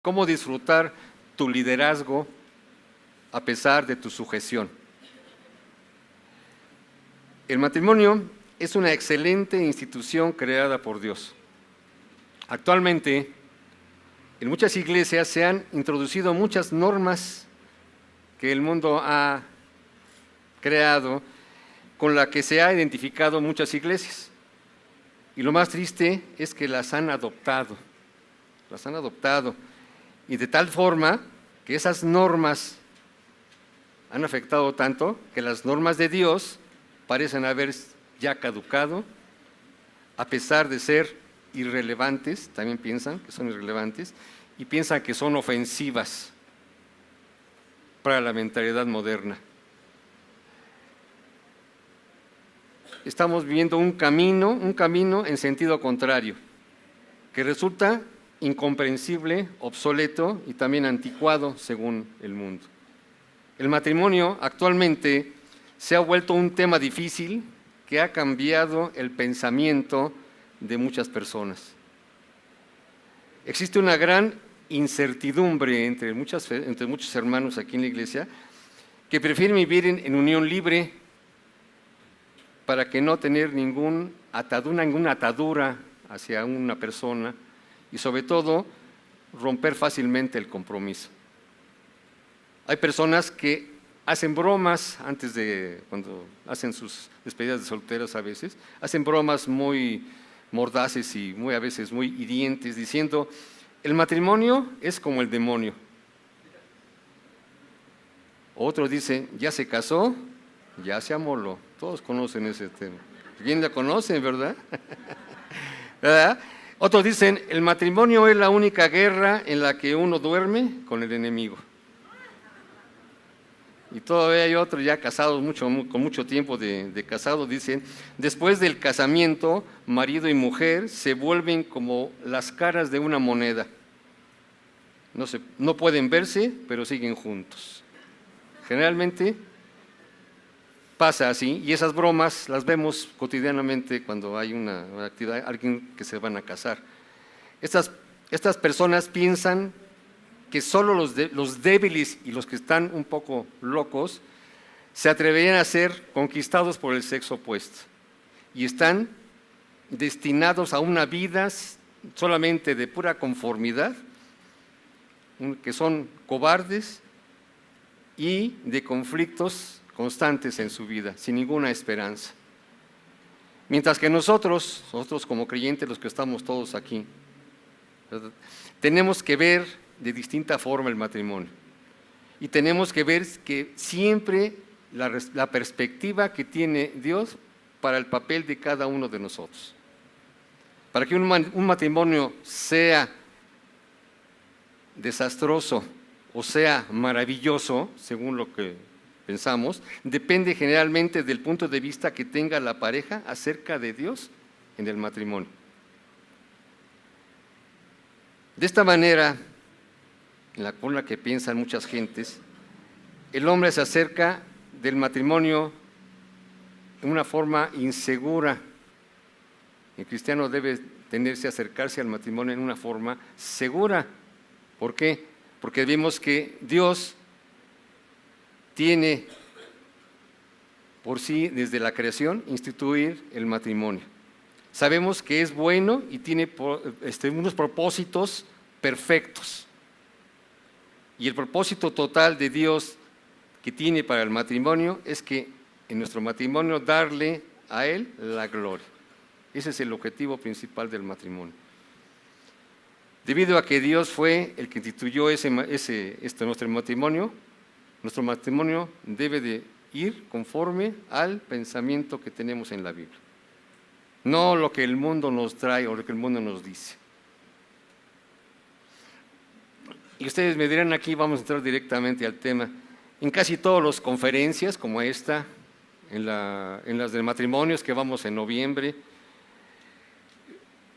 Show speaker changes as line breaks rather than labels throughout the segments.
cómo disfrutar tu liderazgo a pesar de tu sujeción. El matrimonio es una excelente institución creada por Dios. Actualmente, en muchas iglesias se han introducido muchas normas que el mundo ha creado, con la que se ha identificado muchas iglesias. Y lo más triste es que las han adoptado, y de tal forma que esas normas han afectado tanto que las normas de Dios parecen haber ya caducado, a pesar de ser irrelevantes, también piensan que son irrelevantes, y piensan que son ofensivas para la mentalidad moderna. Estamos viviendo un camino en sentido contrario, que resulta incomprensible, obsoleto y también anticuado según el mundo. El matrimonio actualmente se ha vuelto un tema difícil que ha cambiado el pensamiento de muchas personas. Existe una gran incertidumbre entre muchos hermanos aquí en la iglesia que prefieren vivir en unión libre para que no tener ninguna atadura hacia una persona y sobre todo romper fácilmente el compromiso. Hay personas que hacen bromas cuando hacen sus despedidas de solteros a veces, hacen bromas muy mordaces y a veces muy hirientes, diciendo, el matrimonio es como el demonio. Otro dice, ya se casó, ya se amoló. Todos conocen ese tema. Bien la conocen, ¿verdad? ¿Verdad? Otros dicen, el matrimonio es la única guerra en la que uno duerme con el enemigo. Y todavía hay otros ya casados, con mucho tiempo de casado, dicen, después del casamiento, marido y mujer se vuelven como las caras de una moneda. No pueden verse, pero siguen juntos. Generalmente pasa así, y esas bromas las vemos cotidianamente cuando hay una actividad, alguien que se van a casar. Estas personas piensan que solo los débiles y los que están un poco locos se atreverían a ser conquistados por el sexo opuesto y están destinados a una vida solamente de pura conformidad, que son cobardes y de conflictos constantes en su vida, sin ninguna esperanza. Mientras que nosotros como creyentes, los que estamos todos aquí, ¿verdad?, tenemos que ver de distinta forma el matrimonio y tenemos que ver que siempre la perspectiva que tiene Dios para el papel de cada uno de nosotros. Para que un matrimonio sea desastroso o sea maravilloso, según lo que pensamos, depende generalmente del punto de vista que tenga la pareja acerca de Dios en el matrimonio. De esta manera, en la forma que piensan muchas gentes, el hombre se acerca del matrimonio de una forma insegura. El cristiano debe tenerse a acercarse al matrimonio en una forma segura. ¿Por qué? Porque vimos que Dios tiene por sí, desde la creación, instituir el matrimonio. Sabemos que es bueno y tiene unos propósitos perfectos. Y el propósito total de Dios que tiene para el matrimonio es que en nuestro matrimonio darle a Él la gloria. Ese es el objetivo principal del matrimonio. Debido a que Dios fue el que instituyó nuestro matrimonio debe de ir conforme al pensamiento que tenemos en la Biblia. No lo que el mundo nos trae o lo que el mundo nos dice. Y ustedes me dirán, aquí vamos a entrar directamente al tema. En casi todas las conferencias como esta, en las de matrimonios que vamos en noviembre,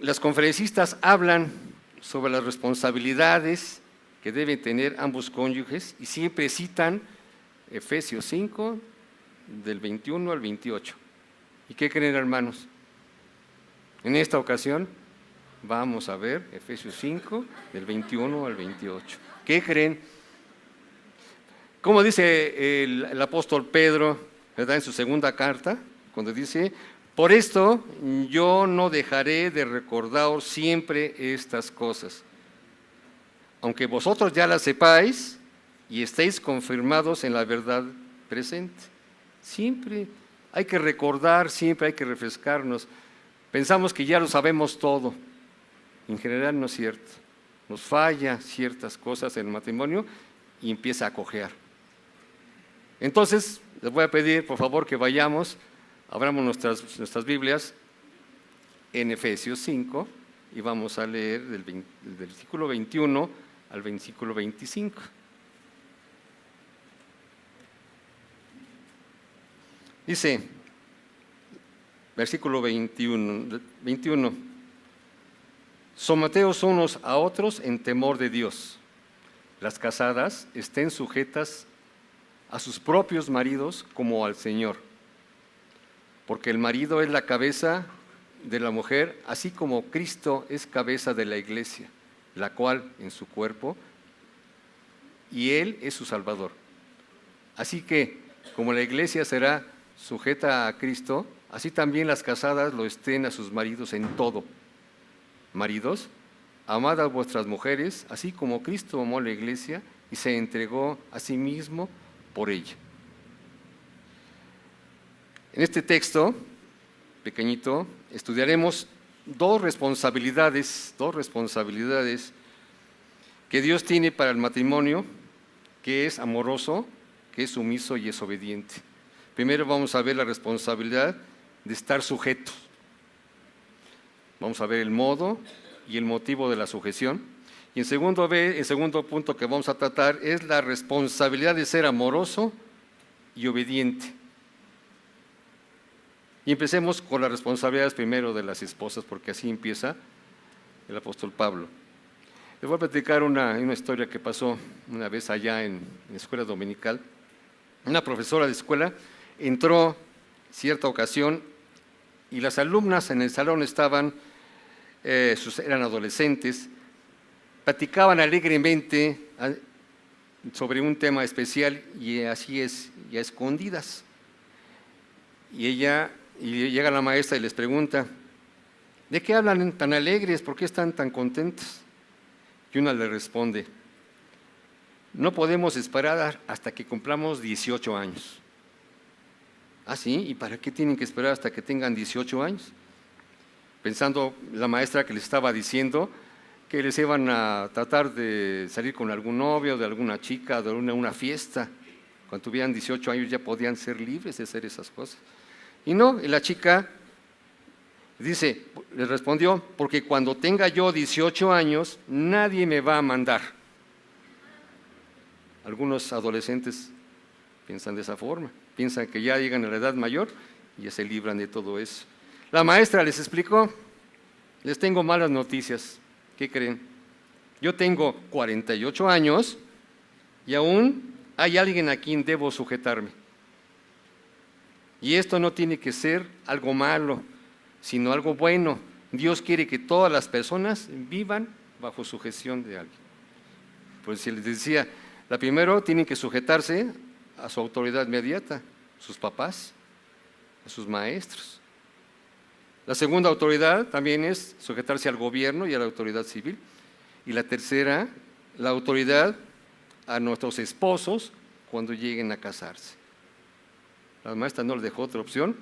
las conferencistas hablan sobre las responsabilidades que deben tener ambos cónyuges y siempre citan Efesios 5, del 21 al 28. ¿Y qué creen, hermanos? En esta ocasión Vamos a ver Efesios 5, del 21 al 28. ¿Qué creen? Como dice el apóstol Pedro, ¿verdad? En su segunda carta, cuando dice: por esto yo no dejaré de recordaros siempre estas cosas, aunque vosotros ya las sepáis y estéis confirmados en la verdad presente. Siempre hay que recordar, siempre hay que refrescarnos. Pensamos que ya lo sabemos todo. En general no es cierto. Nos falla ciertas cosas en el matrimonio y empieza a cojear. Entonces, les voy a pedir, por favor, que vayamos, abramos nuestras Biblias en Efesios 5 y vamos a leer del versículo 21 al versículo 25. Dice, versículo 21, someteos unos a otros en temor de Dios. Las casadas estén sujetas a sus propios maridos como al Señor, porque el marido es la cabeza de la mujer, así como Cristo es cabeza de la iglesia, la cual en su cuerpo, y Él es su Salvador. Así que, como la iglesia será sujeta a Cristo, así también las casadas lo estén a sus maridos en todo. Maridos, amad a vuestras mujeres, así como Cristo amó a la iglesia y se entregó a sí mismo por ella. En este texto pequeñito estudiaremos dos responsabilidades que Dios tiene para el matrimonio, que es amoroso, que es sumiso y es obediente. Primero vamos a ver la responsabilidad de estar sujetos. Vamos a ver el modo y el motivo de la sujeción. Y el segundo punto que vamos a tratar es la responsabilidad de ser amoroso y obediente. Y empecemos con las responsabilidades primero de las esposas, porque así empieza el apóstol Pablo. Les voy a platicar una historia que pasó una vez allá en la escuela dominical. Una profesora de escuela entró cierta ocasión y las alumnas en el salón eran adolescentes, platicaban alegremente sobre un tema especial y así es, y a escondidas. Y llega la maestra y les pregunta: ¿de qué hablan tan alegres? ¿Por qué están tan contentos? Y una le responde: no podemos esperar hasta que cumplamos 18 años. ¿Ah, sí? ¿Y para qué tienen que esperar hasta que tengan 18 años? Pensando la maestra que les estaba diciendo que les iban a tratar de salir con algún novio, de alguna chica, de una fiesta. Cuando tuvieran 18 años ya podían ser libres de hacer esas cosas. Y no, y la chica le respondió: porque cuando tenga yo 18 años, nadie me va a mandar. Algunos adolescentes piensan de esa forma, piensan que ya llegan a la edad mayor y ya se libran de todo eso. La maestra les explicó: les tengo malas noticias. ¿Qué creen? Yo tengo 48 años y aún hay alguien a quien debo sujetarme. Y esto no tiene que ser algo malo, sino algo bueno. Dios quiere que todas las personas vivan bajo sujeción de alguien. Pues si les decía, la primero tienen que sujetarse a su autoridad inmediata, sus papás, a sus maestros. La segunda autoridad también es sujetarse al gobierno y a la autoridad civil. Y la tercera, la autoridad a nuestros esposos cuando lleguen a casarse. La maestra no les dejó otra opción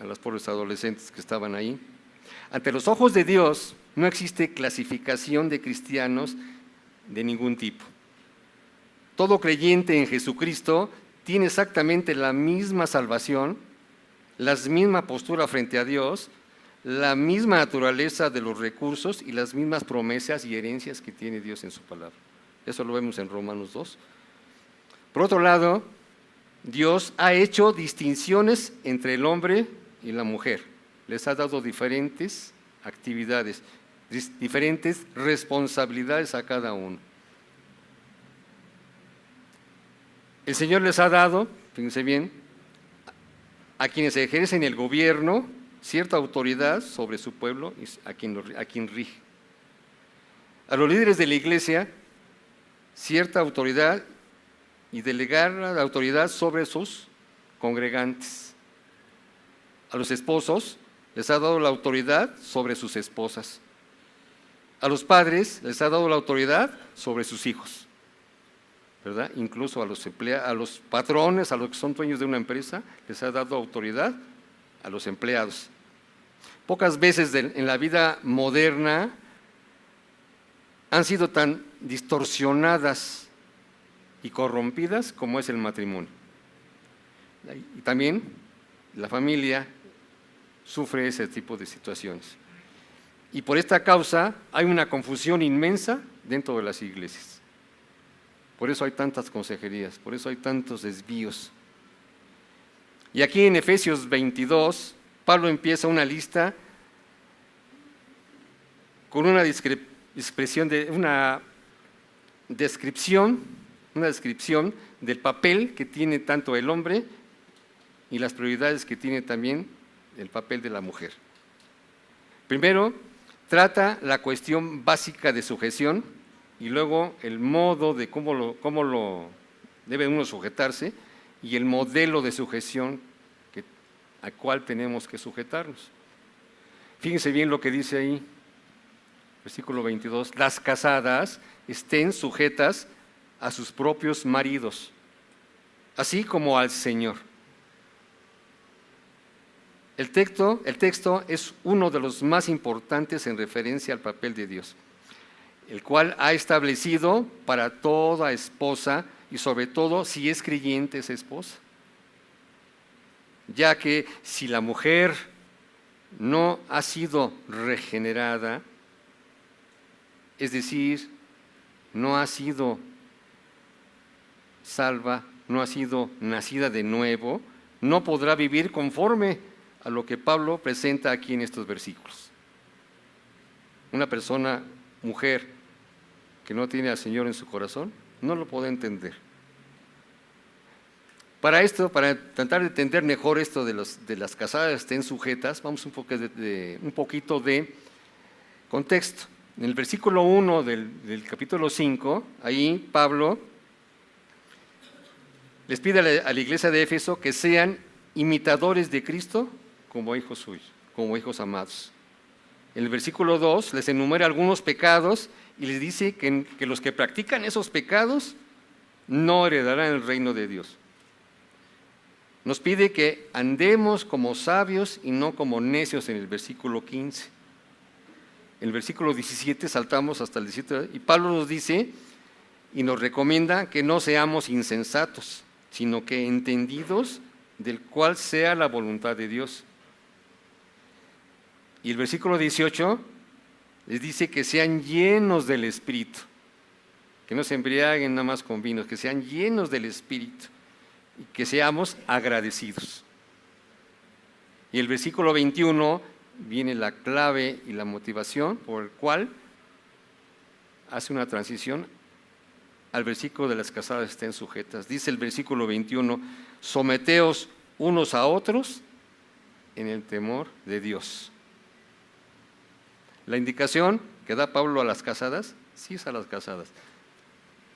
a los pobres adolescentes que estaban ahí. Ante los ojos de Dios no existe clasificación de cristianos de ningún tipo. Todo creyente en Jesucristo tiene exactamente la misma salvación, la misma postura frente a Dios, la misma naturaleza de los recursos y las mismas promesas y herencias que tiene Dios en su palabra. Eso lo vemos en Romanos 2. Por otro lado, Dios ha hecho distinciones entre el hombre y la mujer. Les ha dado diferentes actividades, diferentes responsabilidades a cada uno. El Señor les ha dado, fíjense bien, a quienes ejercen el gobierno cierta autoridad sobre su pueblo y a quien rige. A los líderes de la iglesia, cierta autoridad y delegar la autoridad sobre sus congregantes. A los esposos les ha dado la autoridad sobre sus esposas. A los padres les ha dado la autoridad sobre sus hijos, ¿verdad? Incluso a los patrones, a los que son dueños de una empresa, les ha dado autoridad a los empleados. Pocas veces en la vida moderna han sido tan distorsionadas y corrompidas como es el matrimonio. Y también la familia sufre ese tipo de situaciones. Y por esta causa hay una confusión inmensa dentro de las iglesias. Por eso hay tantas consejerías, por eso hay tantos desvíos. Y aquí en Efesios 22, Pablo empieza una lista con una descripción del papel que tiene tanto el hombre y las prioridades que tiene también el papel de la mujer. Primero, trata la cuestión básica de sujeción y luego el modo de cómo lo debe uno sujetarse y el modelo de sujeción al cual tenemos que sujetarnos. Fíjense bien lo que dice ahí, versículo 22, las casadas estén sujetas a sus propios maridos, así como al Señor. El texto es uno de los más importantes en referencia al papel de Dios, el cual ha establecido para toda esposa y sobre todo si es creyente esa esposa. Ya que si la mujer no ha sido regenerada, es decir, no ha sido salva, no ha sido nacida de nuevo, no podrá vivir conforme a lo que Pablo presenta aquí en estos versículos. Una persona, mujer, que no tiene al Señor en su corazón, no lo puede entender. Para tratar de entender mejor esto de las casadas estén sujetas, vamos un poquito de contexto. En el versículo 1 del capítulo 5, ahí Pablo les pide a la iglesia de Éfeso que sean imitadores de Cristo como hijos suyos, como hijos amados. En el versículo 2 les enumera algunos pecados y les dice que los que practican esos pecados no heredarán el reino de Dios. Nos pide que andemos como sabios y no como necios en el versículo 15. En el versículo 17 saltamos hasta el 17 y Pablo nos dice y nos recomienda que no seamos insensatos, sino que entendidos del cual sea la voluntad de Dios. Y el versículo 18 les dice que sean llenos del Espíritu, que no se embriaguen nada más con vino, que sean llenos del Espíritu y que seamos agradecidos. Y el versículo 21 viene la clave y la motivación por el cual hace una transición al versículo de las casadas estén sujetas. Dice el versículo 21, someteos unos a otros en el temor de Dios. La indicación que da Pablo a las casadas, sí es a las casadas,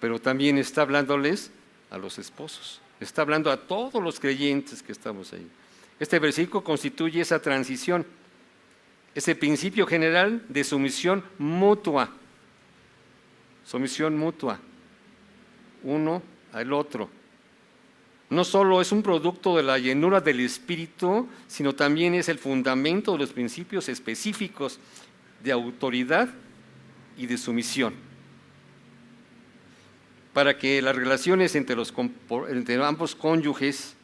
pero también está hablándoles a los esposos, está hablando a todos los creyentes que estamos ahí. Este versículo constituye esa transición, ese principio general de sumisión mutua, uno al otro. No solo es un producto de la llenura del Espíritu, sino también es el fundamento de los principios específicos de autoridad y de sumisión. Para que las relaciones entre ambos cónyuges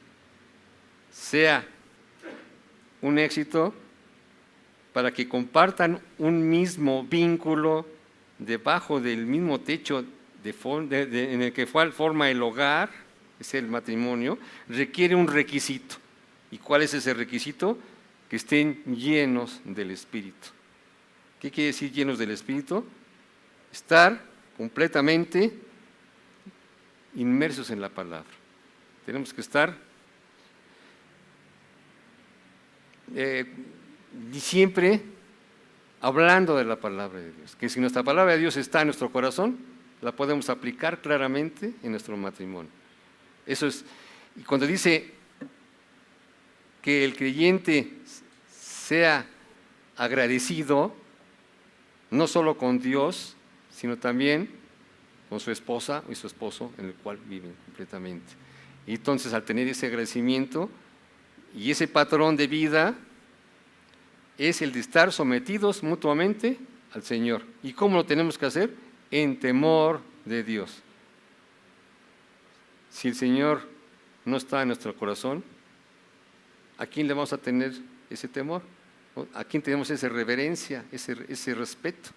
sea un éxito, para que compartan un mismo vínculo debajo del mismo techo en el que forma el hogar, es el matrimonio, requiere un requisito. ¿Y cuál es ese requisito? Que estén llenos del Espíritu. ¿Qué quiere decir llenos del Espíritu? Estar completamente inmersos en la palabra. Tenemos que estar y siempre hablando de la palabra de Dios. Que si nuestra palabra de Dios está en nuestro corazón, la podemos aplicar claramente en nuestro matrimonio. Eso es, y cuando dice que el creyente sea agradecido, no solo con Dios, sino también con su esposa y su esposo, en el cual viven completamente. Y entonces, al tener ese agradecimiento y ese patrón de vida, es el de estar sometidos mutuamente al Señor. ¿Y cómo lo tenemos que hacer? En temor de Dios. Si el Señor no está en nuestro corazón, ¿a quién le vamos a tener ese temor? ¿A quién tenemos esa reverencia, ese respeto?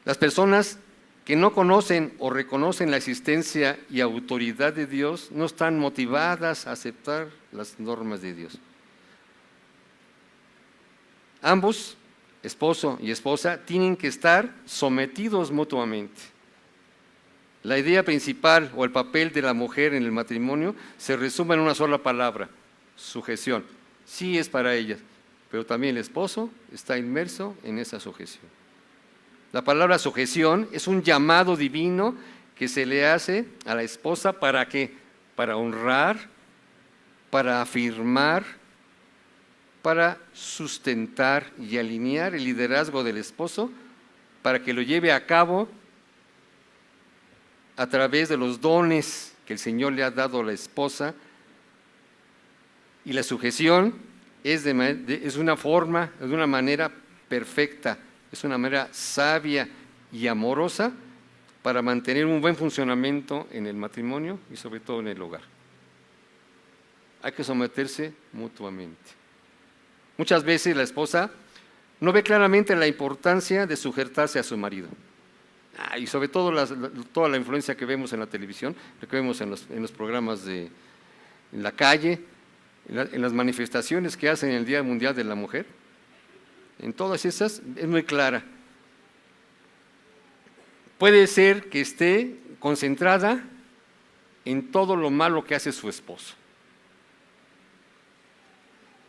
Las personas que no conocen o reconocen la existencia y autoridad de Dios no están motivadas a aceptar las normas de Dios. Ambos, esposo y esposa, tienen que estar sometidos mutuamente. La idea principal o el papel de la mujer en el matrimonio se resume en una sola palabra: sujeción. Sí, es para ellas, pero también el esposo está inmerso en esa sujeción. La palabra sujeción es un llamado divino que se le hace a la esposa ¿para qué? Para honrar, para afirmar, para sustentar y alinear el liderazgo del esposo para que lo lleve a cabo a través de los dones que el Señor le ha dado a la esposa. Y la sujeción es una forma, es una manera perfecta, es una manera sabia y amorosa para mantener un buen funcionamiento en el matrimonio y sobre todo en el hogar. Hay que someterse mutuamente. Muchas veces la esposa no ve claramente la importancia de sujetarse a su marido. Y sobre todo toda la influencia que vemos en la televisión, lo que vemos en los programas en la calle, en las manifestaciones que hacen en el Día Mundial de la Mujer. En todas esas es muy clara. Puede ser que esté concentrada en todo lo malo que hace su esposo.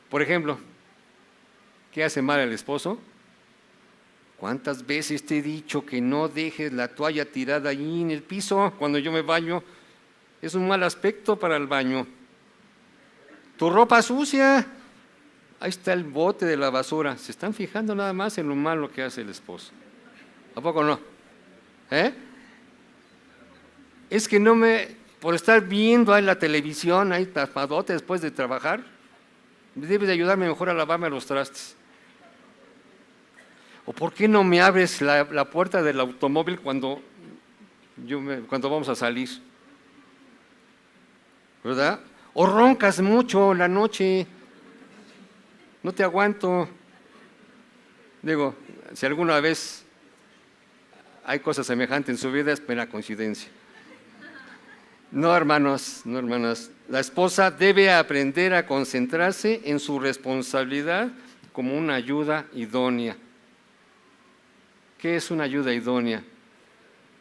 Por ejemplo, ¿qué hace mal el esposo? ¿Cuántas veces te he dicho que no dejes la toalla tirada ahí en el piso cuando yo me baño? Es un mal aspecto para el baño. Tu ropa sucia, ahí está el bote de la basura. Se están fijando nada más en lo malo que hace el esposo. ¿A poco no? Es que por estar viendo ahí la televisión, ahí tapadote después de trabajar, debes de ayudarme mejor a lavarme los trastes. ¿O por qué no me abres la puerta del automóvil cuando vamos a salir? ¿Verdad? O roncas mucho la noche, no te aguanto. Digo, si alguna vez hay cosas semejantes en su vida, es mera coincidencia. No, hermanos, no, hermanas. La esposa debe aprender a concentrarse en su responsabilidad como una ayuda idónea. ¿Qué es una ayuda idónea?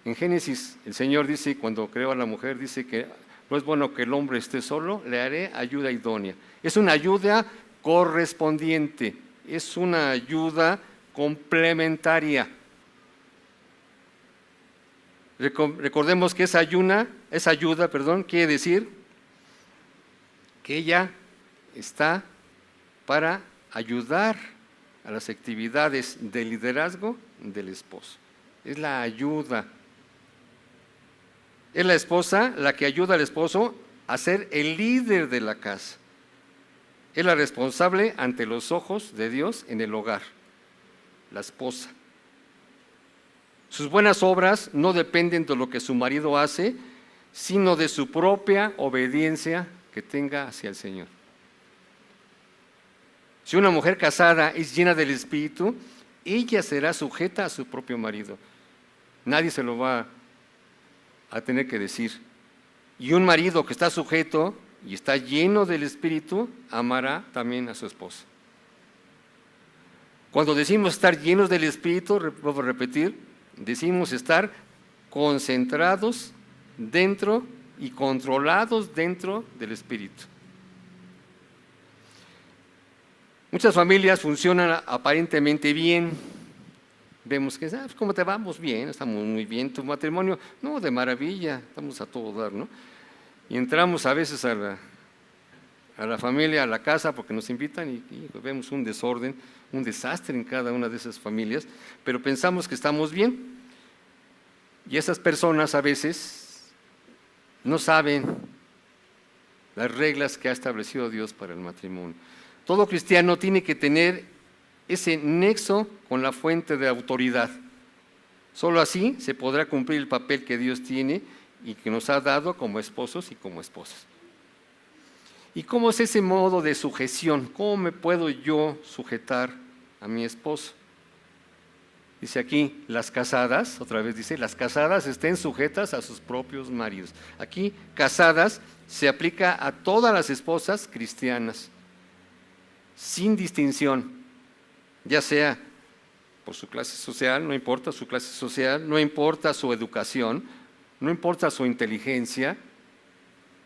En Génesis, el Señor dice, cuando creó a la mujer, dice que no es bueno que el hombre esté solo, le haré ayuda idónea. Es una ayuda correspondiente, es una ayuda complementaria. Recordemos que esa ayuda, quiere decir que ella está para ayudar a las actividades de liderazgo del esposo. Es la ayuda. Es la esposa la que ayuda al esposo a ser el líder de la casa. Es la responsable ante los ojos de Dios en el hogar, la esposa. Sus buenas obras no dependen de lo que su marido hace, sino de su propia obediencia que tenga hacia el Señor. Si una mujer casada es llena del Espíritu, ella será sujeta a su propio marido. Nadie se lo va a tener que decir. Y un marido que está sujeto y está lleno del Espíritu, amará también a su esposa. Cuando decimos estar llenos del Espíritu, vuelvo a repetir, decimos estar concentrados dentro y controlados dentro del Espíritu. Muchas familias funcionan aparentemente bien. Vemos que, ¿cómo te vamos? Bien, estamos muy bien. ¿Tu matrimonio? No, de maravilla, estamos a todo dar, ¿no? Y entramos a veces a la familia, a la casa, porque nos invitan y vemos un desorden, un desastre en cada una de esas familias, pero pensamos que estamos bien. Y esas personas a veces no saben las reglas que ha establecido Dios para el matrimonio. Todo cristiano tiene que tener ese nexo con la fuente de autoridad. Solo así se podrá cumplir el papel que Dios tiene y que nos ha dado como esposos y como esposas. ¿Y cómo es ese modo de sujeción? ¿Cómo me puedo yo sujetar a mi esposo? Dice aquí, las casadas, otra vez dice, las casadas estén sujetas a sus propios maridos. Aquí, casadas, se aplica a todas las esposas cristianas, sin distinción, ya sea por su clase social, no importa su clase social, no importa su educación, no importa su inteligencia,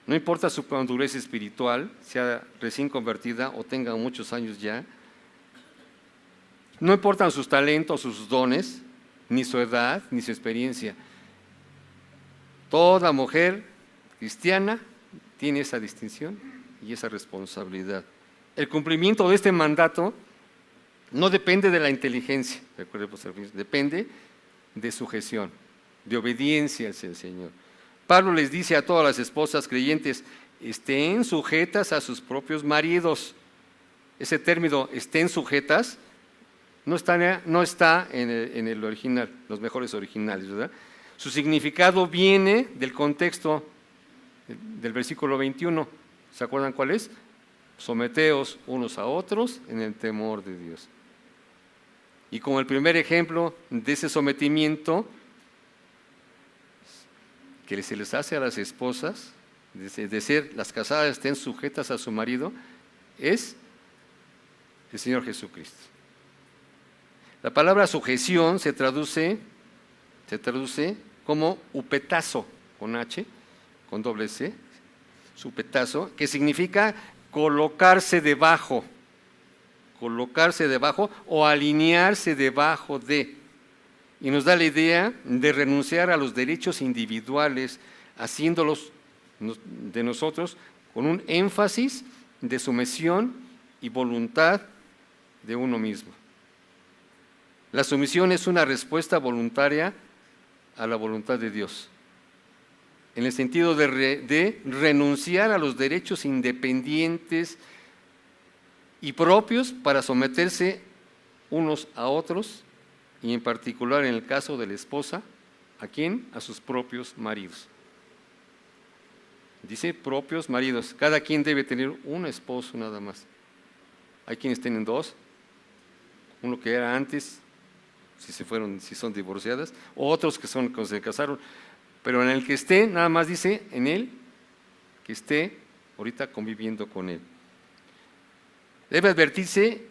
no importa su madurez espiritual, sea recién convertida o tenga muchos años ya, no importan sus talentos, sus dones, ni su edad, ni su experiencia. Toda mujer cristiana tiene esa distinción y esa responsabilidad. El cumplimiento de este mandato no depende de la inteligencia, depende de sujeción, de obediencia hacia el Señor. Pablo les dice a todas las esposas creyentes, estén sujetas a sus propios maridos. Ese término, estén sujetas, no está en el original, los mejores originales, ¿verdad? Su significado viene del contexto del versículo 21. ¿Se acuerdan cuál es? Someteos unos a otros en el temor de Dios. Y como el primer ejemplo de ese sometimiento que se les hace a las esposas, de ser las casadas estén sujetas a su marido, es el Señor Jesucristo. La palabra sujeción se traduce como upetazo, con H, con doble C, supetazo, que significa colocarse debajo o alinearse debajo de. Y nos da la idea de renunciar a los derechos individuales, haciéndolos de nosotros con un énfasis de sumisión y voluntad de uno mismo. La sumisión es una respuesta voluntaria a la voluntad de Dios, en el sentido de renunciar a los derechos independientes y propios para someterse unos a otros, y en particular en el caso de la esposa, ¿a quién? A sus propios maridos. Dice propios maridos, cada quien debe tener un esposo nada más. Hay quienes tienen dos, uno que era antes, si son divorciadas, o otros que se casaron, pero en el que esté, nada más dice en él, que esté ahorita conviviendo con él. Debe advertirse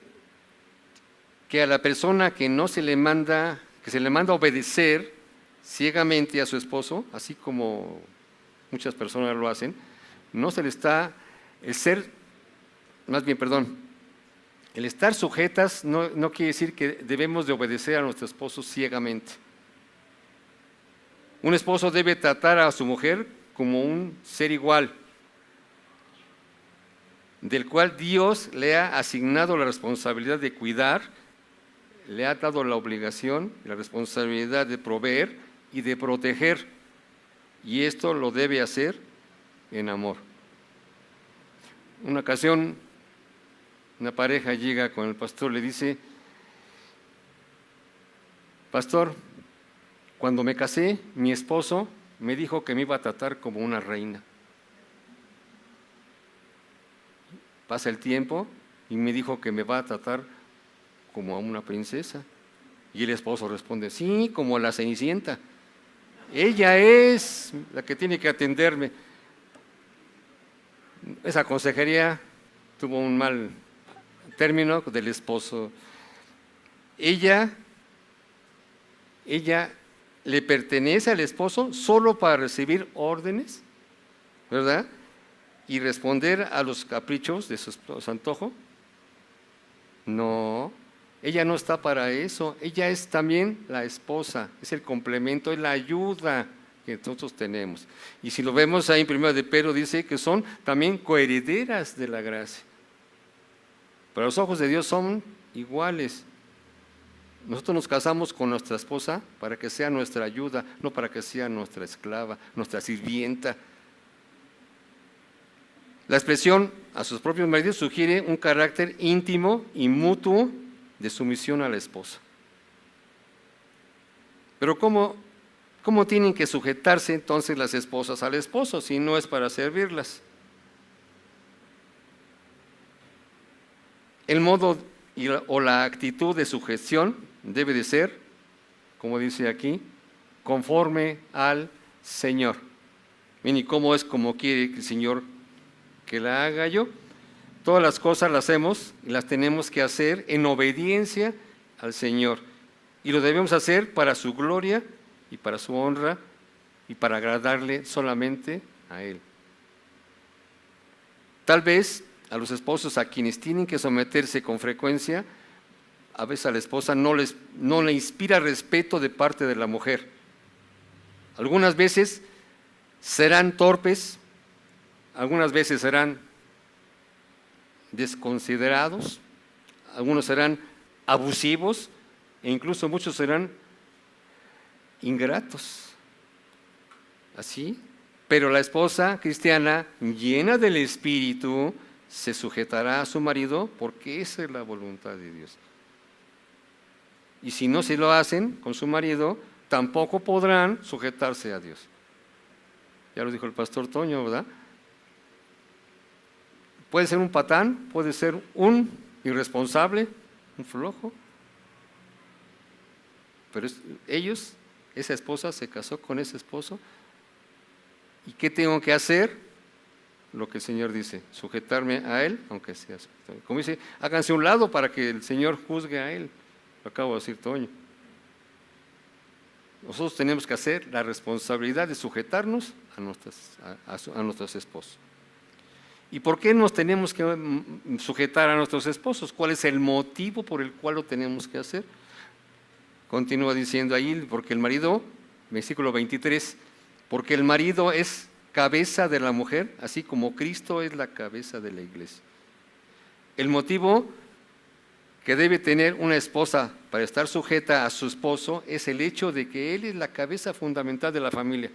que a la persona que se le manda obedecer ciegamente a su esposo, así como muchas personas lo hacen, el estar sujetas no quiere decir que debemos de obedecer a nuestro esposo ciegamente. Un esposo debe tratar a su mujer como un ser igual, del cual Dios le ha asignado la responsabilidad de cuidar, le ha dado la obligación, la responsabilidad de proveer y de proteger, y esto lo debe hacer en amor. Una ocasión, una pareja llega con el pastor, le dice: pastor, cuando me casé, mi esposo me dijo que me iba a tratar como una reina. Pasa el tiempo y me dijo que me va a tratar como a una princesa. Y el esposo responde: sí, como la Cenicienta. Ella es la que tiene que atenderme. Esa consejería tuvo un mal término del esposo. Ella le pertenece al esposo solo para recibir órdenes, ¿verdad? Y responder a los caprichos de su antojo. No, ella no está para eso. Ella es también la esposa, es el complemento, es la ayuda que nosotros tenemos. Y si lo vemos ahí en 1 de Pedro, dice que son también coherederas de la gracia. Pero los ojos de Dios son iguales. Nosotros nos casamos con nuestra esposa para que sea nuestra ayuda, no para que sea nuestra esclava, nuestra sirvienta. La expresión a sus propios maridos sugiere un carácter íntimo y mutuo de sumisión a la esposa. Pero ¿cómo tienen que sujetarse entonces las esposas al esposo si no es para servirlas? El modo o la actitud de sujeción debe de ser, como dice aquí, conforme al Señor. ¿Y cómo es como quiere el Señor que la haga yo? Todas las cosas las hacemos y las tenemos que hacer en obediencia al Señor. Y lo debemos hacer para su gloria y para su honra y para agradarle solamente a Él. Tal vez a los esposos a quienes tienen que someterse con frecuencia, a veces a la esposa no le inspira respeto de parte de la mujer. Algunas veces serán torpes, algunas veces serán desconsiderados, algunos serán abusivos e incluso muchos serán ingratos. Así, pero la esposa cristiana, llena del Espíritu, se sujetará a su marido porque esa es la voluntad de Dios. Y si no se lo hacen con su marido, tampoco podrán sujetarse a Dios. Ya lo dijo el pastor Toño, ¿verdad? Puede ser un patán, puede ser un irresponsable, un flojo. Pero esa esposa se casó con ese esposo. ¿Y qué tengo que hacer? Lo que el Señor dice, sujetarme a Él, aunque sea. Como dice, háganse a un lado para que el Señor juzgue a Él. Lo acabo de decir Toño. Nosotros tenemos que hacer la responsabilidad de sujetarnos a nuestros esposos. ¿Y por qué nos tenemos que sujetar a nuestros esposos? ¿Cuál es el motivo por el cual lo tenemos que hacer? Continúa diciendo ahí, porque el marido, versículo 23, porque el marido es cabeza de la mujer, así como Cristo es la cabeza de la iglesia. El motivo que debe tener una esposa para estar sujeta a su esposo es el hecho de que él es la cabeza fundamental de la familia.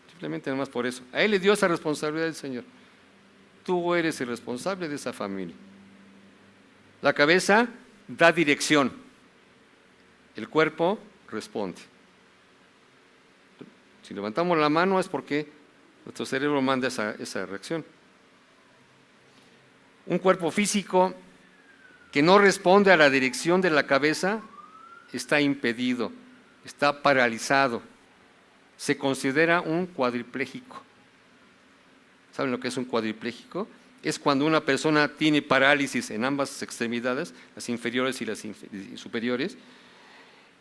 Simplemente nomás por eso. A él le dio esa responsabilidad el Señor. Tú eres el responsable de esa familia. La cabeza da dirección. El cuerpo responde. Si levantamos la mano es porque nuestro cerebro manda esa reacción. Un cuerpo físico que no responde a la dirección de la cabeza está impedido, está paralizado. Se considera un cuadripléjico. ¿Saben lo que es un cuadripléjico? Es cuando una persona tiene parálisis en ambas extremidades, las inferiores y las superiores,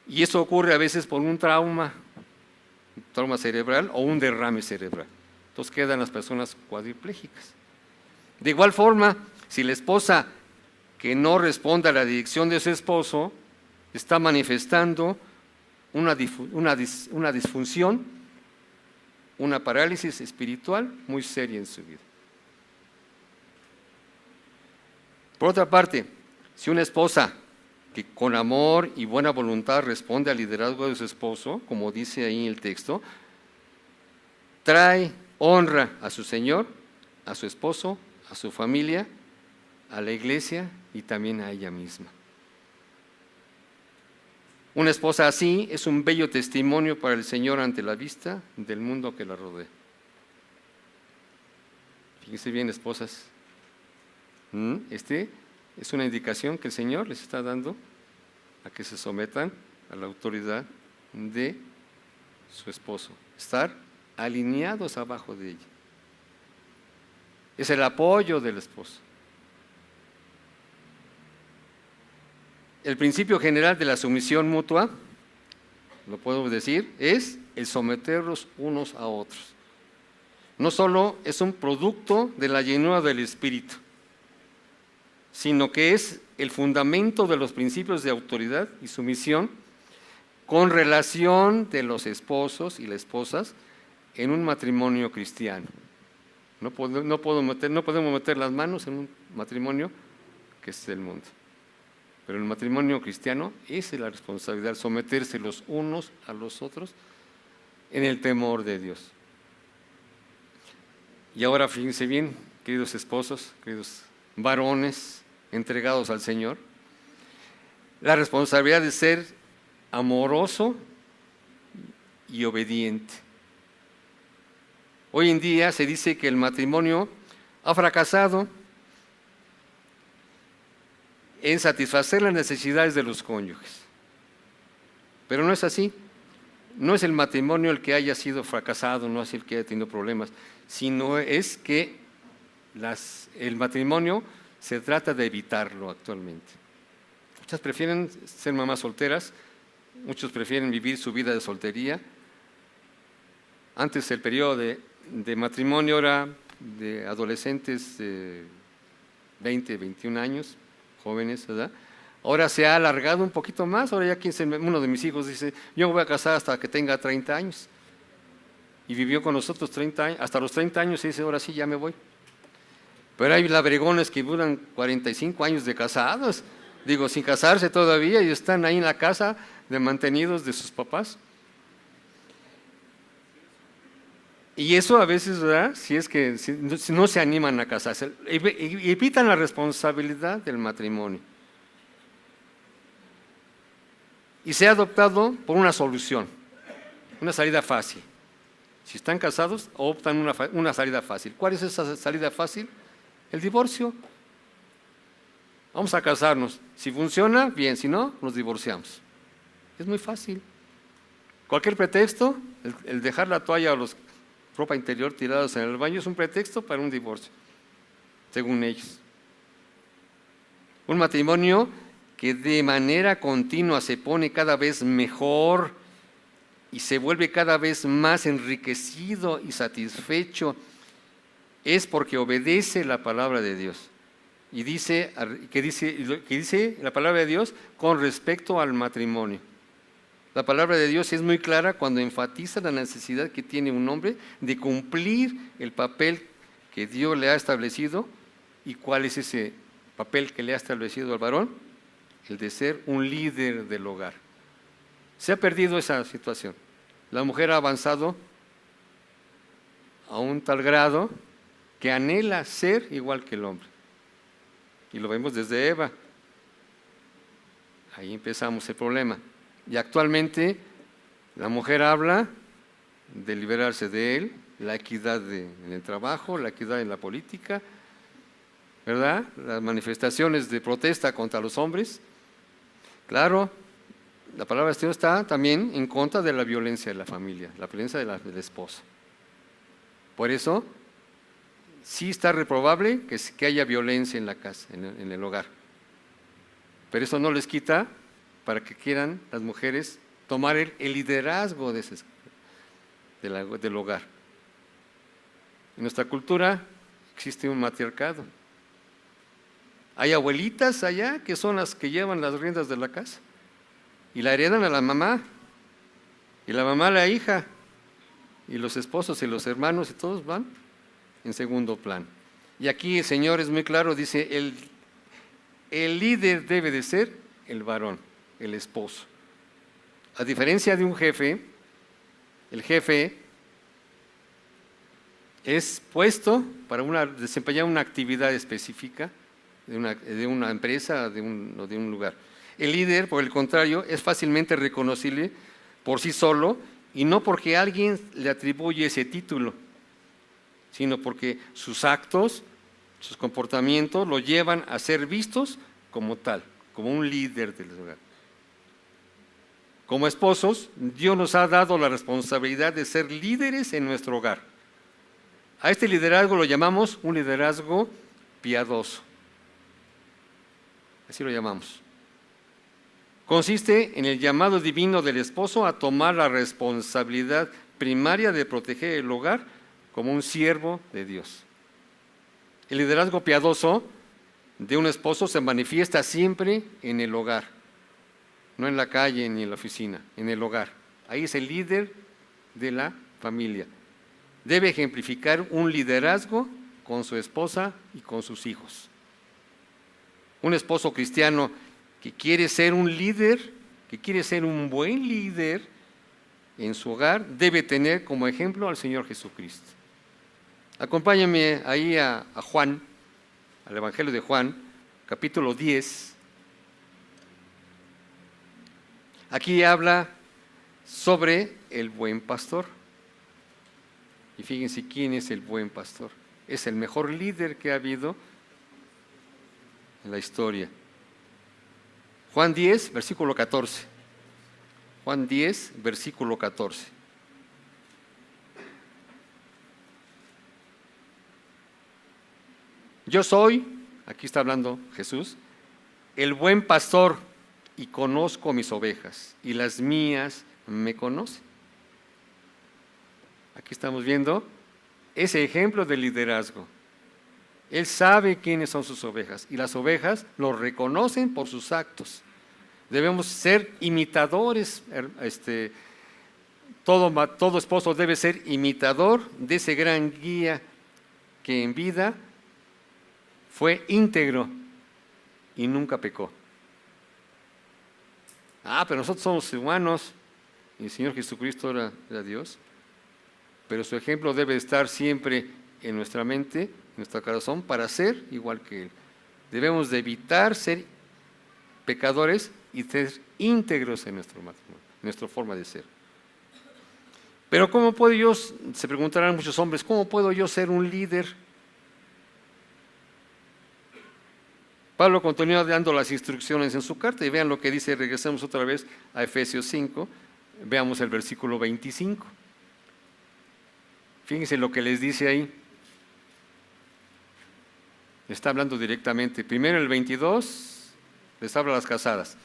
y eso ocurre a veces por un trauma cerebral o un derrame cerebral. Entonces quedan las personas cuadriplégicas. De igual forma, si la esposa que no responde a la dirección de su esposo está manifestando una disfunción, una parálisis espiritual muy seria en su vida. Por otra parte, si una esposa que con amor y buena voluntad responde al liderazgo de su esposo, como dice ahí en el texto, trae honra a su Señor, a su esposo, a su familia, a la iglesia y también a ella misma. Una esposa así es un bello testimonio para el Señor ante la vista del mundo que la rodea. Fíjense bien, esposas. Es una indicación que el Señor les está dando a que se sometan a la autoridad de su esposo. Estar alineados abajo de ella. Es el apoyo del esposo. El principio general de la sumisión mutua, lo puedo decir, es el someterlos unos a otros. No solo es un producto de la llenura del Espíritu, sino que es el fundamento de los principios de autoridad y sumisión con relación de los esposos y las esposas en un matrimonio cristiano. No podemos meter las manos en un matrimonio que es del mundo. Pero en el matrimonio cristiano esa es la responsabilidad, someterse los unos a los otros en el temor de Dios. Y ahora fíjense bien, queridos esposos, queridos varones entregados al Señor, la responsabilidad de ser amoroso y obediente. Hoy en día se dice que el matrimonio ha fracasado en satisfacer las necesidades de los cónyuges. Pero no es así. No es el matrimonio el que haya sido fracasado, no es el que haya tenido problemas, sino es que el matrimonio se trata de evitarlo actualmente. Muchas prefieren ser mamás solteras, muchos prefieren vivir su vida de soltería. Antes el periodo de matrimonio era de adolescentes de 20, 21 años, jóvenes, ¿verdad? Ahora se ha alargado un poquito más, ahora ya uno de mis hijos dice, yo me voy a casar hasta que tenga 30 años. Y vivió con nosotros 30 años, hasta los 30 años y dice, ahora sí, ya me voy. Pero hay labregones que duran 45 años de casados, digo, sin casarse todavía y están ahí en la casa de mantenidos de sus papás. Y eso a veces, ¿verdad? Si no se animan a casarse, evitan la responsabilidad del matrimonio. Y se ha adoptado por una solución, una salida fácil. Si están casados, optan una salida fácil. ¿Cuál es esa salida fácil? El divorcio. Vamos a casarnos. Si funciona, bien. Si no, nos divorciamos. Es muy fácil. Cualquier pretexto, el dejar la toalla o la ropa interior tirados en el baño es un pretexto para un divorcio, según ellos. Un matrimonio que de manera continua se pone cada vez mejor y se vuelve cada vez más enriquecido y satisfecho, es porque obedece la palabra de Dios. Y dice la palabra de Dios con respecto al matrimonio. La palabra de Dios es muy clara cuando enfatiza la necesidad que tiene un hombre de cumplir el papel que Dios le ha establecido. ¿Y cuál es ese papel que le ha establecido al varón? El de ser un líder del hogar. Se ha perdido esa situación. La mujer ha avanzado a un tal grado que anhela ser igual que el hombre. Y lo vemos desde Eva. Ahí empezamos el problema. Y actualmente la mujer habla de liberarse de él, la equidad en el trabajo, la equidad en la política, ¿verdad? Las manifestaciones de protesta contra los hombres. Claro, la palabra de Dios está también en contra de la violencia de la familia, la violencia del esposo. Por eso, sí está reprobable que haya violencia en la casa, en el hogar. Pero eso no les quita para que quieran las mujeres tomar el liderazgo del hogar. En nuestra cultura existe un matriarcado. Hay abuelitas allá que son las que llevan las riendas de la casa y la heredan a la mamá y la mamá a la hija y los esposos y los hermanos y todos van en segundo plano. Y aquí el Señor es muy claro, dice, el líder debe de ser el varón, el esposo. A diferencia de un jefe, el jefe es puesto para desempeñar una actividad específica de una empresa o de un lugar. El líder, por el contrario, es fácilmente reconocible por sí solo y no porque alguien le atribuye ese título, sino porque sus actos, sus comportamientos lo llevan a ser vistos como tal, como un líder del hogar. Como esposos, Dios nos ha dado la responsabilidad de ser líderes en nuestro hogar. A este liderazgo lo llamamos un liderazgo piadoso. Así lo llamamos. Consiste en el llamado divino del esposo a tomar la responsabilidad primaria de proteger el hogar como un siervo de Dios. El liderazgo piadoso de un esposo se manifiesta siempre en el hogar, no en la calle ni en la oficina, en el hogar. Ahí es el líder de la familia. Debe ejemplificar un liderazgo con su esposa y con sus hijos. Un esposo cristiano que quiere ser un líder, que quiere ser un buen líder en su hogar, debe tener como ejemplo al Señor Jesucristo. Acompáñame ahí a Juan, al Evangelio de Juan, capítulo 10. Aquí habla sobre el buen pastor. Y fíjense quién es el buen pastor. Es el mejor líder que ha habido en la historia. Juan 10, versículo 14. Juan 10, versículo 14. Yo soy, aquí está hablando Jesús, el buen pastor y conozco mis ovejas y las mías me conocen. Aquí estamos viendo ese ejemplo de liderazgo. Él sabe quiénes son sus ovejas y las ovejas lo reconocen por sus actos. Debemos ser imitadores. Todo esposo debe ser imitador de ese gran guía que en vida fue íntegro y nunca pecó. Pero nosotros somos humanos y el Señor Jesucristo era Dios. Pero su ejemplo debe estar siempre en nuestra mente, en nuestro corazón, para ser igual que Él. Debemos de evitar ser pecadores y ser íntegros en nuestro matrimonio, en nuestra forma de ser. Pero ¿cómo puedo yo, se preguntarán muchos hombres, cómo puedo yo ser un líder? Pablo continúa dando las instrucciones en su carta y vean lo que dice, regresemos otra vez a Efesios 5, veamos el versículo 25. Fíjense lo que les dice ahí. Está hablando directamente. Primero el 22 les habla a las casadas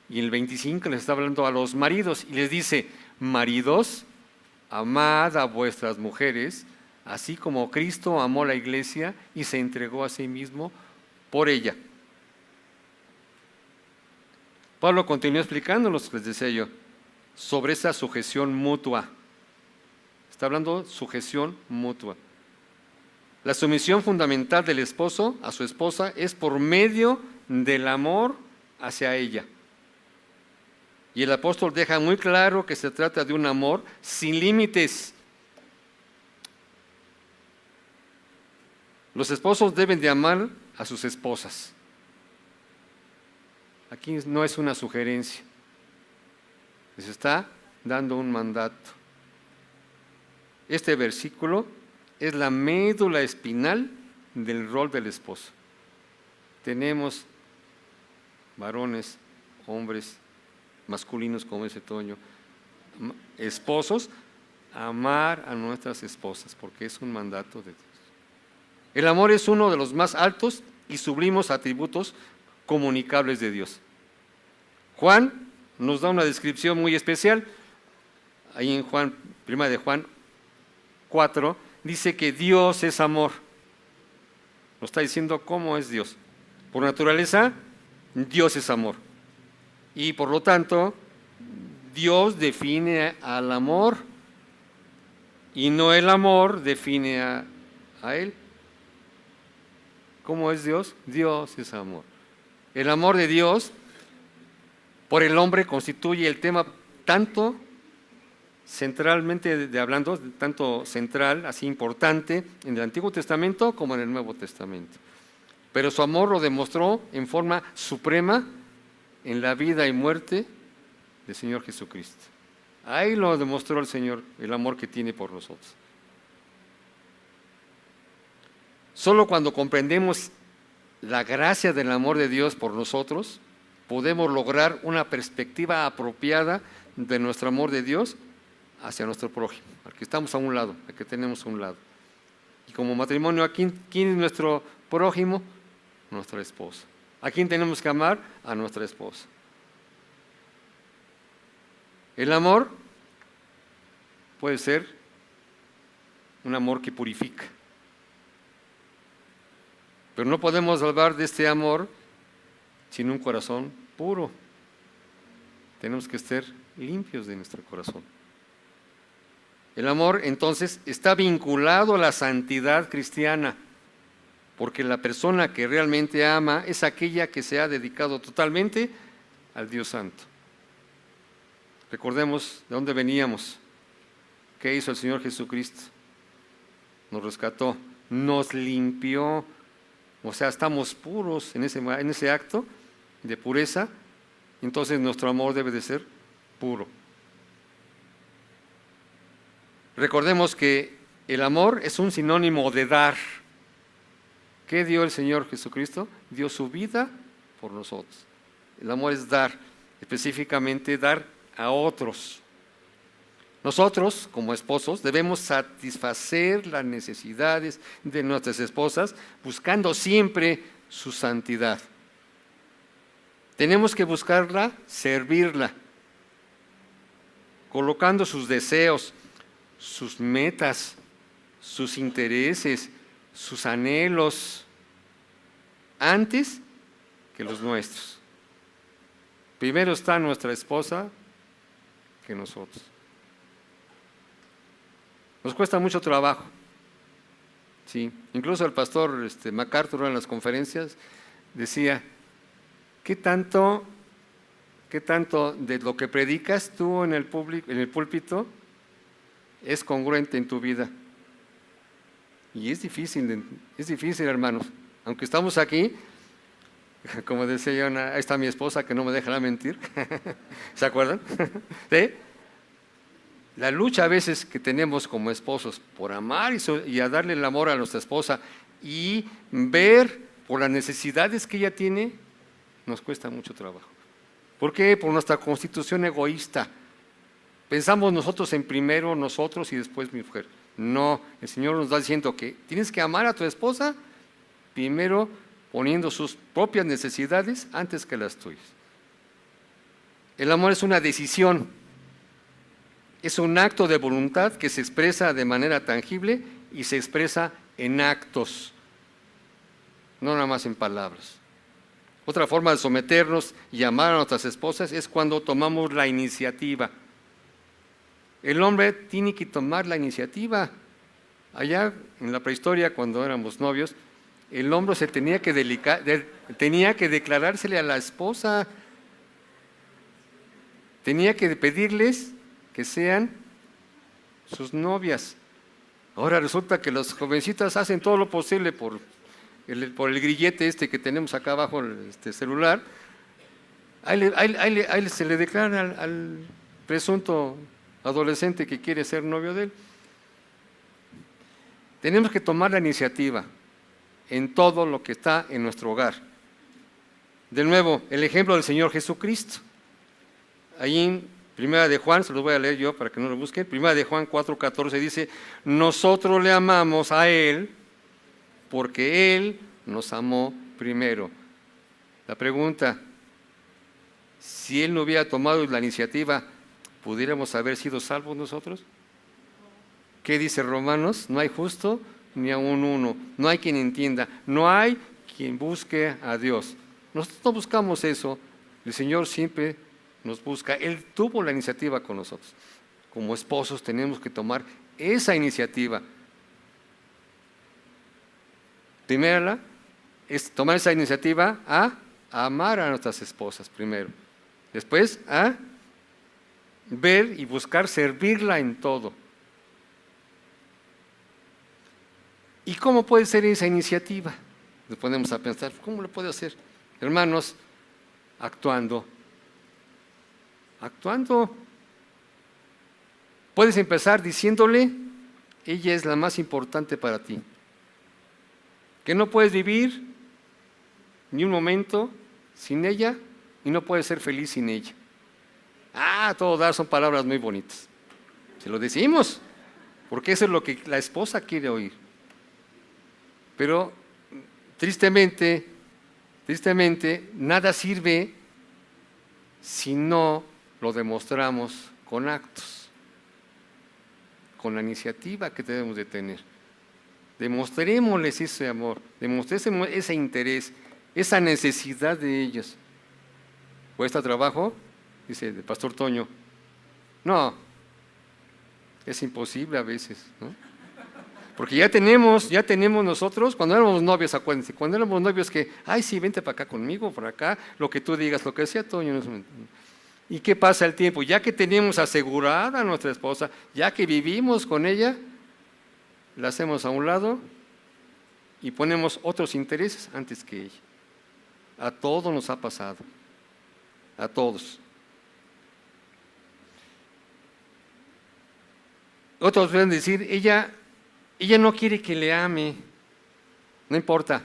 y el 25 les está hablando a los maridos y les dice: maridos, amad a vuestras mujeres, así como Cristo amó la iglesia y se entregó a sí mismo por ella. Pablo continúa explicándonos, les decía yo, sobre esa sujeción mutua. Está hablando de sujeción mutua. La sumisión fundamental del esposo a su esposa es por medio del amor hacia ella. Y el apóstol deja muy claro que se trata de un amor sin límites. Los esposos deben de amar a sus esposas. Aquí no es una sugerencia, les está dando un mandato. Este versículo es la médula espinal del rol del esposo. Tenemos varones, hombres, masculinos como ese Toño, esposos, amar a nuestras esposas, porque es un mandato de Dios. El amor es uno de los más altos y sublimes atributos comunicables de Dios. Juan nos da una descripción muy especial. Ahí en Juan, primera de Juan 4, dice que Dios es amor. Nos está diciendo cómo es Dios. Por naturaleza, Dios es amor. Y por lo tanto, Dios define al amor y no el amor define a Él. ¿Cómo es Dios? Dios es amor. El amor de Dios por el hombre constituye el tema tanto centralmente hablando, tanto central, así importante en el Antiguo Testamento como en el Nuevo Testamento. Pero su amor lo demostró en forma suprema en la vida y muerte del Señor Jesucristo. Ahí lo demostró el Señor, el amor que tiene por nosotros. Solo cuando comprendemos la gracia del amor de Dios por nosotros, podemos lograr una perspectiva apropiada de nuestro amor de Dios hacia nuestro prójimo, al que estamos a un lado, al que tenemos a un lado. Y como matrimonio, ¿quién es nuestro prójimo? Nuestra esposa. ¿A quién tenemos que amar? A nuestra esposa. El amor puede ser un amor que purifica. Pero no podemos hablar de este amor sin un corazón puro. Tenemos que estar limpios de nuestro corazón. El amor, entonces, está vinculado a la santidad cristiana, porque la persona que realmente ama es aquella que se ha dedicado totalmente al Dios Santo. Recordemos de dónde veníamos. ¿Qué hizo el Señor Jesucristo? Nos rescató, nos limpió, o sea, estamos puros en ese acto de pureza, entonces nuestro amor debe de ser puro. Recordemos que el amor es un sinónimo de dar. ¿Qué dio el Señor Jesucristo? Dio su vida por nosotros. El amor es dar, específicamente dar a otros. Nosotros, como esposos, debemos satisfacer las necesidades de nuestras esposas, buscando siempre su santidad. Tenemos que buscarla, servirla, colocando sus deseos, sus metas, sus intereses, sus anhelos, antes que los nuestros. Primero está nuestra esposa que nosotros. Nos cuesta mucho trabajo. Sí, incluso el pastor MacArthur en las conferencias decía, ¿qué tanto de lo que predicas tú en el púlpito es congruente en tu vida? Y es difícil, hermanos. Aunque estamos aquí, como decía yo, ahí está mi esposa que no me dejará mentir. ¿Se acuerdan? ¿Sí? La lucha a veces que tenemos como esposos por amar y a darle el amor a nuestra esposa y ver por las necesidades que ella tiene, nos cuesta mucho trabajo. ¿Por qué? Por nuestra constitución egoísta. Pensamos nosotros en primero nosotros y después mi mujer. No, el Señor nos está diciendo que tienes que amar a tu esposa primero poniendo sus propias necesidades antes que las tuyas. El amor es una decisión. Es un acto de voluntad que se expresa de manera tangible y se expresa en actos, no nada más en palabras. Otra forma de someternos y amar a nuestras esposas es cuando tomamos la iniciativa. El hombre tiene que tomar la iniciativa. Allá en la prehistoria, cuando éramos novios, el hombre se tenía que declarársele a la esposa, tenía que pedirles que sean sus novias. Ahora resulta que las jovencitas hacen todo lo posible por el grillete que tenemos acá abajo, celular. Ahí se le declaran al presunto adolescente que quiere ser novio de él. Tenemos que tomar la iniciativa en todo lo que está en nuestro hogar. De nuevo, el ejemplo del Señor Jesucristo. Ahí en Primera de Juan, se los voy a leer yo para que no lo busquen. Primera de Juan 4:14 dice, nosotros le amamos a Él porque Él nos amó primero. La pregunta, si Él no hubiera tomado la iniciativa, ¿pudiéramos haber sido salvos nosotros? ¿Qué dice Romanos? No hay justo ni aun uno, no hay quien entienda, no hay quien busque a Dios. Nosotros no buscamos eso, el Señor siempre nos busca. Él tuvo la iniciativa con nosotros. Como esposos tenemos que tomar esa iniciativa. Primera es tomar esa iniciativa a amar a nuestras esposas primero. Después a ver y buscar servirla en todo. ¿Y cómo puede ser esa iniciativa? Nos ponemos a pensar, ¿cómo lo puede hacer? Hermanos, actuando. Puedes empezar diciéndole, ella es la más importante para ti. Que no puedes vivir ni un momento sin ella y no puedes ser feliz sin ella. Todo dar son palabras muy bonitas. Se lo decimos, porque eso es lo que la esposa quiere oír. Pero tristemente, nada sirve si no lo demostramos con actos, con la iniciativa que debemos de tener. Demostrémosles ese amor, demostremos ese interés, esa necesidad de ellos. ¿Cuesta trabajo? Dice el pastor Toño. No, es imposible a veces, ¿no? Porque ya tenemos nosotros, cuando éramos novios, acuérdense, cuando éramos novios que, ay, sí, vente para acá conmigo, por acá, lo que tú digas, lo que decía Toño. ¿Y qué pasa el tiempo? Ya que tenemos asegurada a nuestra esposa, ya que vivimos con ella, la hacemos a un lado y ponemos otros intereses antes que ella. A todos nos ha pasado, a todos. Otros pueden decir, ella no quiere que le ame. No importa,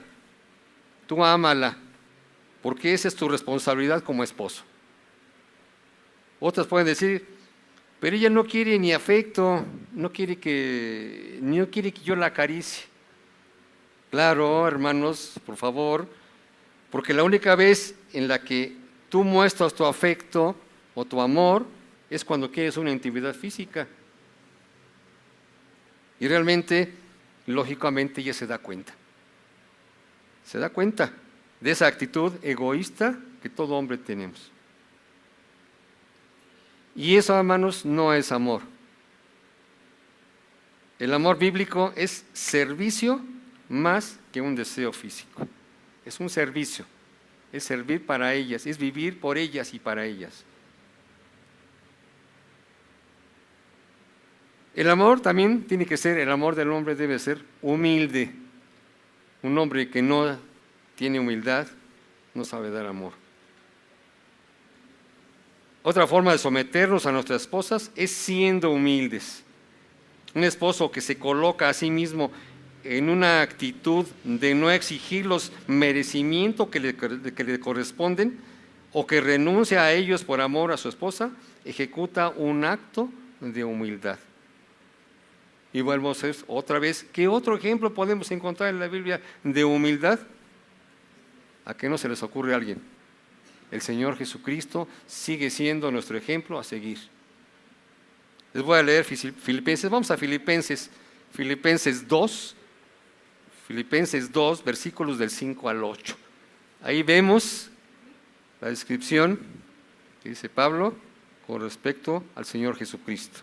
tú ámala, porque esa es tu responsabilidad como esposo. Otras pueden decir, pero ella no quiere ni afecto, no quiere que yo la acaricie. Claro, hermanos, por favor, porque la única vez en la que tú muestras tu afecto o tu amor es cuando quieres una intimidad física. Y realmente, lógicamente, ella se da cuenta. Se da cuenta de esa actitud egoísta que todo hombre tenemos. Y eso, hermanos, no es amor. El amor bíblico es servicio más que un deseo físico. Es un servicio, es servir para ellas, es vivir por ellas y para ellas. El amor también tiene que ser, el amor del hombre debe ser humilde. Un hombre que no tiene humildad no sabe dar amor. Otra forma de someternos a nuestras esposas es siendo humildes. Un esposo que se coloca a sí mismo en una actitud de no exigir los merecimientos que le corresponden o que renuncia a ellos por amor a su esposa, ejecuta un acto de humildad. Y vuelvo a hacer otra vez, ¿qué otro ejemplo podemos encontrar en la Biblia de humildad? ¿A qué no se les ocurre a alguien? El Señor Jesucristo sigue siendo nuestro ejemplo a seguir. Les voy a leer Filipenses, vamos a Filipenses 2, versículos del 5 al 8. Ahí vemos la descripción que dice Pablo con respecto al Señor Jesucristo.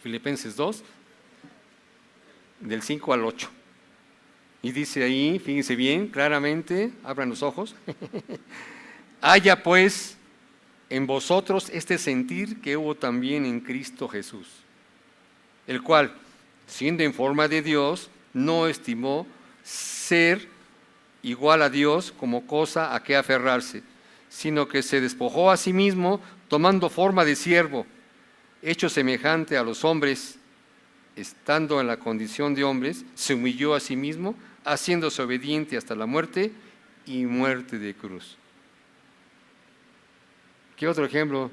Filipenses 2, del 5 al 8. Y dice ahí, fíjense bien, claramente, abran los ojos. Haya pues en vosotros este sentir que hubo también en Cristo Jesús, el cual, siendo en forma de Dios, no estimó ser igual a Dios como cosa a que aferrarse, sino que se despojó a sí mismo, tomando forma de siervo, hecho semejante a los hombres, estando en la condición de hombres, se humilló a sí mismo, haciéndose obediente hasta la muerte y muerte de cruz. ¿Qué otro ejemplo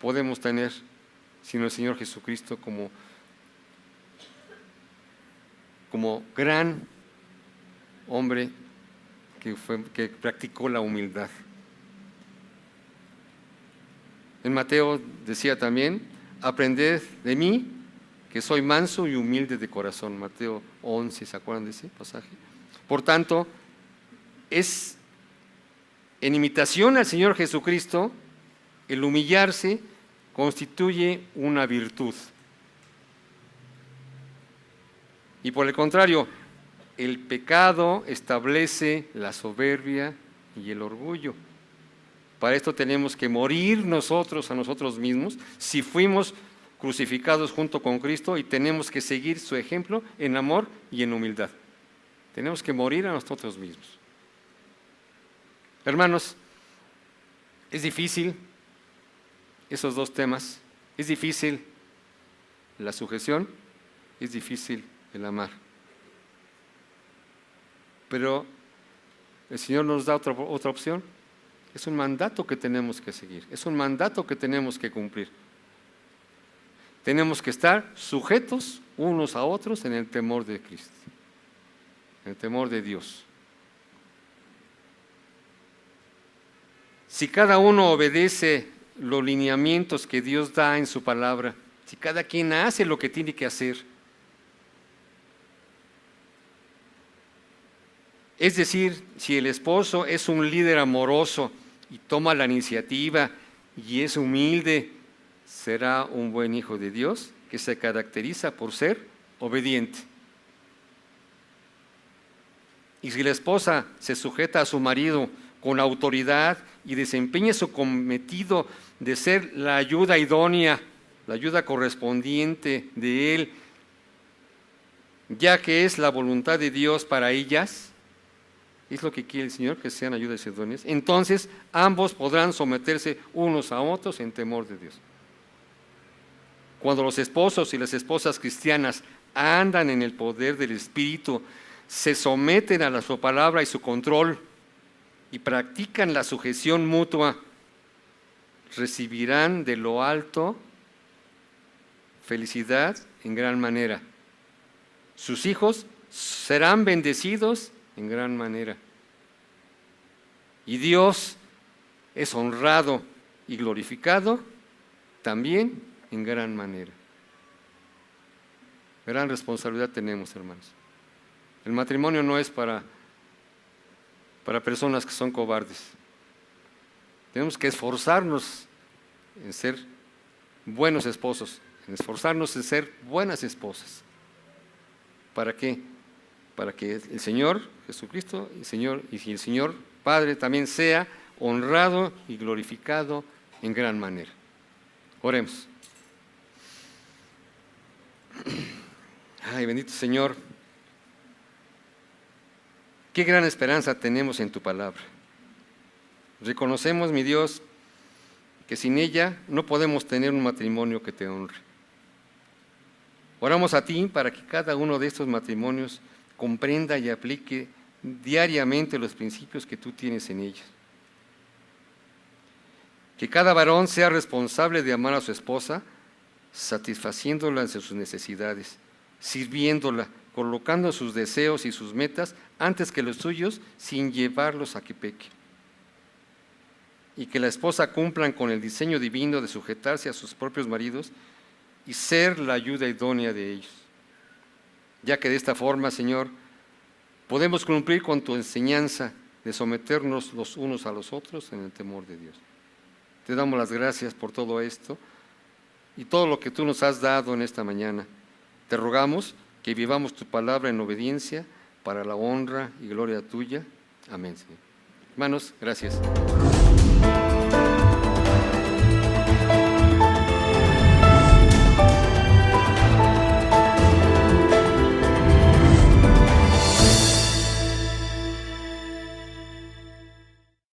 podemos tener sino el Señor Jesucristo como gran hombre que practicó la humildad? En Mateo decía también, aprended de mí, que soy manso y humilde de corazón. Mateo 11, ¿se acuerdan de ese pasaje? Por tanto, es en imitación al Señor Jesucristo, el humillarse constituye una virtud. Y por el contrario, el pecado establece la soberbia y el orgullo. Para esto tenemos que morir nosotros a nosotros mismos, si fuimos crucificados junto con Cristo, y tenemos que seguir su ejemplo en amor y en humildad. Tenemos que morir a nosotros mismos. Hermanos, es difícil esos dos temas. Es difícil la sujeción, es difícil el amar. Pero el Señor nos da otra opción. Es un mandato que tenemos que seguir, es un mandato que tenemos que cumplir. Tenemos que estar sujetos unos a otros en el temor de Cristo, en el temor de Dios. Si cada uno obedece los lineamientos que Dios da en su palabra, si cada quien hace lo que tiene que hacer, Es decir, si el esposo es un líder amoroso y toma la iniciativa y es humilde, será un buen hijo de Dios que se caracteriza por ser obediente. Y si la esposa se sujeta a su marido con autoridad y desempeña su cometido de ser la ayuda idónea, la ayuda correspondiente de él, ya que es la voluntad de Dios para ellas, es lo que quiere el Señor, que sean ayudas idóneas, entonces ambos podrán someterse unos a otros en temor de Dios. Cuando los esposos y las esposas cristianas andan en el poder del Espíritu, se someten a su palabra y su control y practican la sujeción mutua, recibirán de lo alto felicidad en gran manera. Sus hijos serán bendecidos en gran manera. Y Dios es honrado y glorificado también en gran manera. Gran responsabilidad tenemos, hermanos. El matrimonio no es para personas que son cobardes. Tenemos que esforzarnos en ser buenos esposos, en esforzarnos en ser buenas esposas. ¿Para qué? Para que el Señor Jesucristo y el Señor Padre también sea honrado y glorificado en gran manera. Oremos. Ay, bendito Señor, qué gran esperanza tenemos en tu palabra. Reconocemos, mi Dios, que sin ella no podemos tener un matrimonio que te honre. Oramos a ti para que cada uno de estos matrimonios comprenda y aplique diariamente los principios que tú tienes en ellos. Que cada varón sea responsable de amar a su esposa, satisfaciéndola en sus necesidades, sirviéndola, colocando sus deseos y sus metas antes que los suyos, sin llevarlos a que peque. Y que la esposa cumplan con el diseño divino de sujetarse a sus propios maridos y ser la ayuda idónea de ellos. Ya que de esta forma, Señor, podemos cumplir con tu enseñanza de someternos los unos a los otros en el temor de Dios. Te damos las gracias por todo esto y todo lo que tú nos has dado en esta mañana. Te rogamos que vivamos tu palabra en obediencia para la honra y gloria tuya. Amén, Señor. Hermanos, gracias.